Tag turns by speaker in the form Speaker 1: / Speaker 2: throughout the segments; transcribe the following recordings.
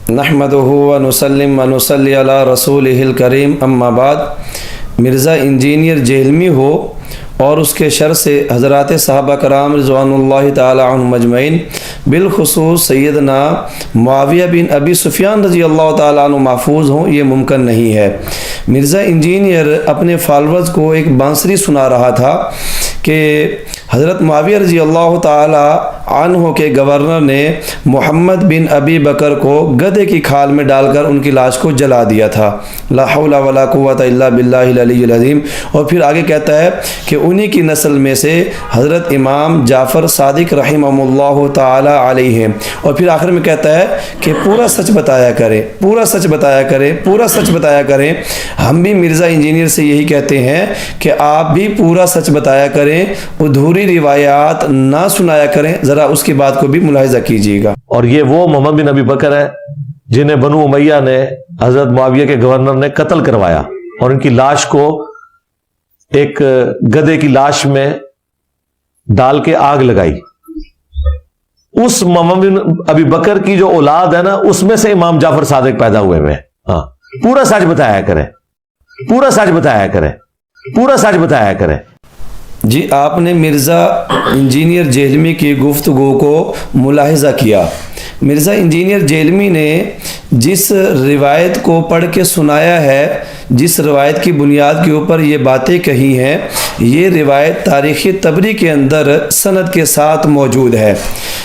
Speaker 1: نحمدہ و نسلم و نصلی علی رسولہ الکریم اما بعد۔ مرزا انجینئر جہلمی ہو اور اس کے شر سے حضرات صحابہ کرام رضوان اللہ تعالی عنہم اجمعین، بالخصوص سیدنا معاویہ بن ابی سفیان رضی اللہ تعالیٰ عنہ محفوظ ہوں، یہ ممکن نہیں ہے۔ مرزا انجینئر اپنے فالورز کو ایک بانسری سنا رہا تھا کہ حضرت معاویہ رضی اللہ تعالی عنہ کے گورنر نے محمد بن ابی بکر کو گدھے کی کھال میں ڈال کر ان کی لاش کو جلا دیا تھا۔ لا حول ولا قوت الا باللہ العلی العظیم۔ اور پھر آگے کہتا ہے کہ انہی کی نسل میں سے حضرت امام جعفر صادق رحمہ اللہ تعالی علیہ ہیں۔ اور پھر آخر میں کہتا ہے کہ پورا سچ بتایا کریں، پورا سچ بتایا کریں، پورا سچ بتایا کریں۔ ہم بھی مرزا انجینئر سے یہی کہتے ہیں کہ آپ بھی پورا سچ بتایا کریں، ادھوری روایات نہ سنایا کریں، ذرا اس کی بات کو بھی ملاحظہ کیجیے گا۔
Speaker 2: اور یہ وہ محمد بن ابی بکر ہے جنہیں بنو امیہ نے حضرت معاویہ کے گورنر نے قتل کروایا اور ان کی لاش کو ایک گدھے کی لاش میں ڈال کے آگ لگائی۔ اس محمد بن ابی بکر کی جو اولاد ہے نا، اس میں سے امام جعفر صادق پیدا ہوئے ہوئے۔ ہاں، پورا سچ بتایا کریں، پورا سچ بتایا کریں، پورا سچ بتایا کریں۔
Speaker 1: جی، آپ نے مرزا انجینئر جہلمی کی گفتگو کو ملاحظہ کیا۔ مرزا انجینئر جہلمی نے جس روایت کو پڑھ کے سنایا ہے، جس روایت کی بنیاد کے اوپر یہ باتیں کہی ہیں، یہ روایت تاریخ طبری کے اندر سند کے ساتھ موجود ہے۔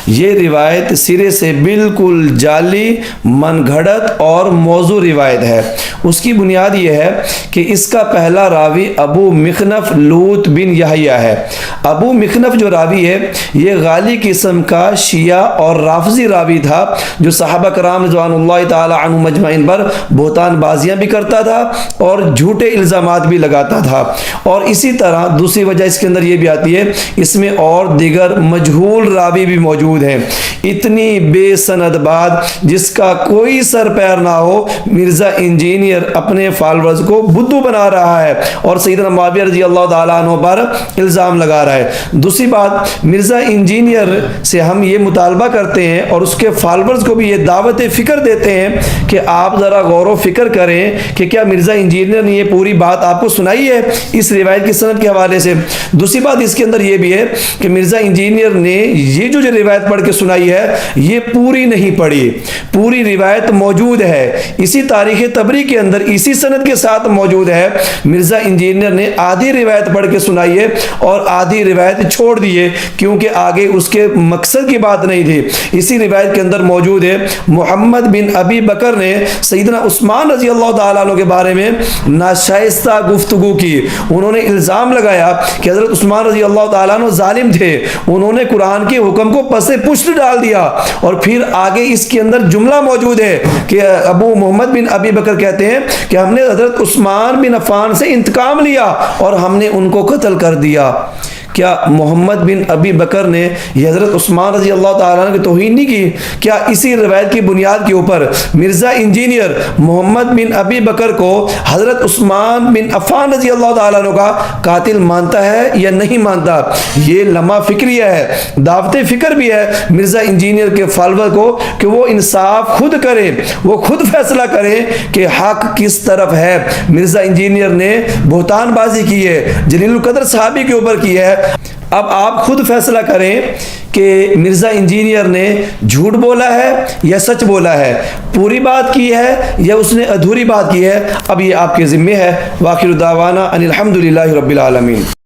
Speaker 1: یہ روایت سرے سے بالکل جعلی، من گھڑت اور موضوع روایت ہے۔ اس کی بنیاد یہ ہے کہ اس کا پہلا راوی ابو مخنف لوط بن یحییٰ ہے۔ ابو مخنف جو راوی ہے، یہ غالی قسم کا شیعہ اور رافضی راوی تھا، جو صحابہ کرام رضوان اللہ تعالی عنہم اجمعین پر بہتان بازیاں بھی کرتا تھا اور جھوٹے الزامات بھی لگاتا تھا۔ اور اسی طرح دوسری وجہ اس کے اندر یہ بھی آتی ہے، اس میں اور دیگر مجہول راوی بھی موجود ہیں۔ اتنی بے سند بات جس کا کوئی سر پیر نہ ہو، مرزا انجینئر اپنے فالورز کو بدھو بنا رہا ہے اور سیدنا معاویہ رضی اللہ تعالیٰ عنہ پر الزام لگا رہا ہے۔ دوسری بات، مرزا انجینئر سے ہم یہ مطالبہ کرتے ہیں اور اس کے فالورز کو بھی یہ دعوت فکر دیتے ہیں کہ آپ ذرا غور و فکر کریں کہ کیا مرزا انجینئر نے یہ پوری بات آپ کو سنائی ہے اس روایت کی سند کے حوالے سے۔ دوسری بات اس کے اندر یہ بھی ہے کہ مرزا انجینئر نے یہ جو روایت پڑھ کے سنائی ہے، یہ پوری نہیں پڑھی، پوری روایت موجود ہے اسی تاریخ طبری کے اندر، اسی سند کے ساتھ موجود ہے۔ مرزا انجینئر نے آدھی روایت پڑھ کے سنائی ہے اور آدھی روایت چھوڑ دی ہے، کیونکہ آگے اس کے مقصد کی بات نہیں تھی۔ اسی روایت کے اندر موجود ہے، محمد بن ابی بکر نے سیدنا عثمان رضی اللہ تعالیٰ عنہ کے بارے میں ناشائستہ گفتگو کی۔ انہوں نے الزام لگایا کہ حضرت عثمان رضی اللہ تعالیٰ عنہ ظالم تھے، انہوں نے قرآن کے حکم کو پس پشت ڈال دیا۔ اور پھر آگے اس کے اندر جملہ موجود ہے کہ ابو محمد بن ابی بکر کہتے ہیں کہ ہم نے حضرت عثمان بن عفان سے انتقام لیا اور ہم نے ان کو قتل کر دیا۔ کیا محمد بن ابی بکر نے یہ حضرت عثمان رضی اللہ تعالیٰ عنہ کی توہین نہیں کی؟ کیا اسی روایت کی بنیاد کے اوپر مرزا انجینئر محمد بن ابی بکر کو حضرت عثمان بن عفان رضی اللہ تعالیٰ عنہ کا قاتل مانتا ہے یا نہیں مانتا؟ یہ لمحہ فکریہ ہے، دعوت فکر بھی ہے مرزا انجینئر کے فالور کو کہ وہ انصاف خود کریں، وہ خود فیصلہ کریں کہ حق کس طرف ہے۔ مرزا انجینئر نے بہتان بازی کی ہے، جلیل القدر صحابی کے اوپر کی ہے۔ اب آپ خود فیصلہ کریں کہ مرزا انجینئر نے جھوٹ بولا ہے یا سچ بولا ہے، پوری بات کی ہے یا اس نے ادھوری بات کی ہے۔ اب یہ آپ کے ذمہ ہے۔ وآخر دعوانا ان الحمدللہ رب العالمین۔